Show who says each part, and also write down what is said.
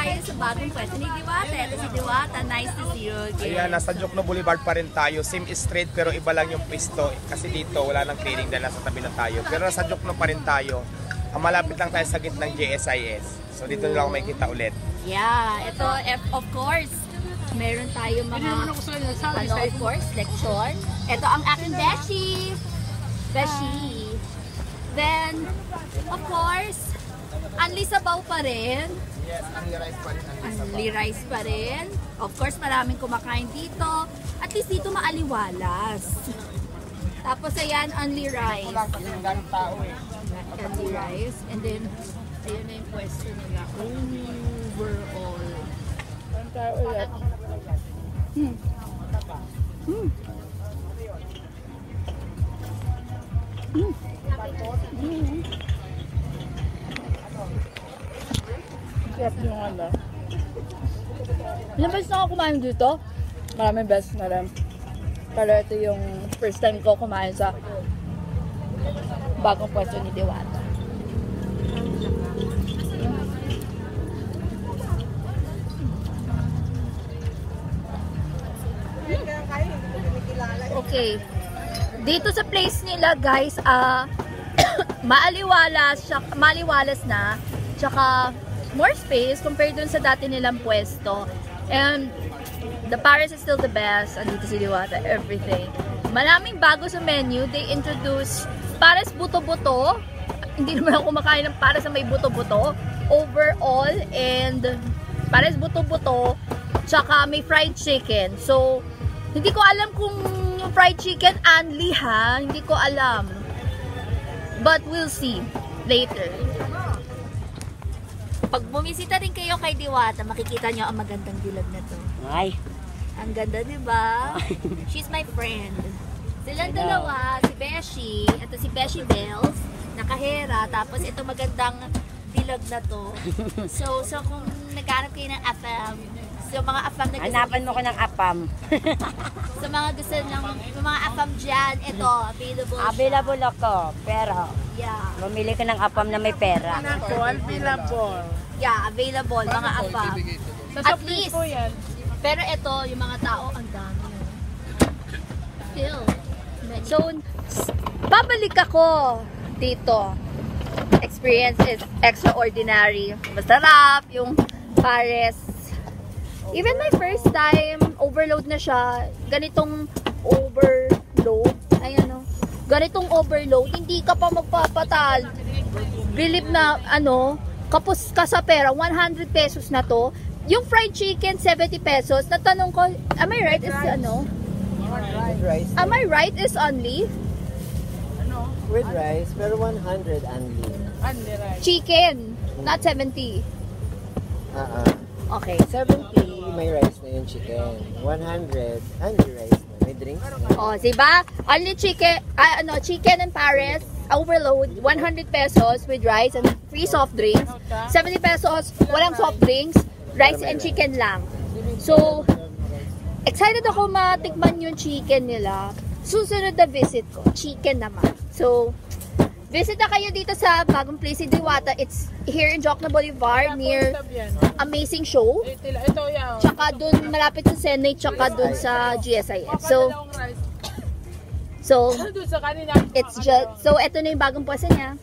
Speaker 1: tayo sa bagong pwesto ni Diwata. Ito si Diwata. Nice to see you again.
Speaker 2: Ayan, nasa Jokno Boulevard pa rin tayo. Same street pero iba lang yung pwesto. Kasi dito wala nang clearing dahil nasa tabi na tayo. Pero nasa Jokno pa rin tayo. Ang malapit lang tayo sa gitnang JSIS. So dito nila ako makikita ulit.
Speaker 1: Yeah, ito of course. Meron tayo mga of course, lecture. Ito ang aking beshi. Beshi. Then, of course, Unli Sabaw pa rin.
Speaker 2: Yes, Unli Rice pa rin.
Speaker 1: Unli Rice pa rin. Of course, maraming kumakain dito. At least dito maaliwalas. Tapos ayan, Unli Rice. Unli Rice. And then, ayun na yung pwesto nila. Overall.
Speaker 3: Sarap yung ano. Ilang beses na ako kumain dito? Maraming beses na rin. Pero ito yung first time ko kumain sa bagong pwesto ni Diwata.
Speaker 1: Okay. Dito sa place nila, guys, maaliwalas na, tsaka more space compared dun sa dati nilang pwesto. And the Paris is still the best. Andito si Diwata, everything. Maraming bago sa menu. They introduce Paris buto-buto. Hindi naman ako kumakain ng Paris na may buto-buto. Overall, and Paris buto-buto, tsaka may fried chicken. So, hindi ko alam kung yung fried chicken Unli ha. Hindi ko alam. But we'll see later. Pag bumisita rin kayo kay Diwata, makikita nyo ang magandang dilag na to.
Speaker 4: Ay.
Speaker 1: Ang ganda, diba? She's my friend. Silang dalawa, si Beshi, ito si Beshi Bells, nakahera, tapos ito magandang dilag na to. So kung naghanap kayo ng afam, so mga afam na gusto.
Speaker 4: Hanapan mo ko ng apam.
Speaker 1: Sa mga gusto ng mga afam dyan, ito, available siya.
Speaker 4: Available ako, pero
Speaker 1: Yeah.
Speaker 4: bumili ko ng apam na may pera.
Speaker 3: Available.
Speaker 1: Yeah, available, mga afam. At least,
Speaker 3: po yan.
Speaker 1: pero ito, yung mga tao, ang dami. Still. So, babalik ako dito. Experience is extraordinary. Masarap yung Paris. Even my first time, overload na siya. Ganitong overload. Ayan o. Ganitong overload. Hindi ka pa magpapatal. Believe na, kapos ka sa pera. 100 pesos na to. Yung fried chicken, 70 pesos. Natanong ko, am I right? Is am I right? Is only?
Speaker 5: With rice, pero 100 only.
Speaker 1: Chicken. Not 70. Okay.
Speaker 5: 70, may rice na yung chicken. 100, only rice na. May drinks na.
Speaker 1: Oh, diba? Only chicken, chicken and Paris, overload, 100 pesos with rice and free soft drinks. 70 pesos, walang soft drinks, rice and chicken lang. So, excited ako matikman yung chicken nila. Susunod na visit ko, chicken naman. So, visit na kayo dito sa bagong place ni Diwata. It's here in Jokno Boulevard near Amazing Show. Tsaka dun, malapit sa Senay, tsaka dun sa GSIS. So, it's just, so eto na yung bagong pwesto niya.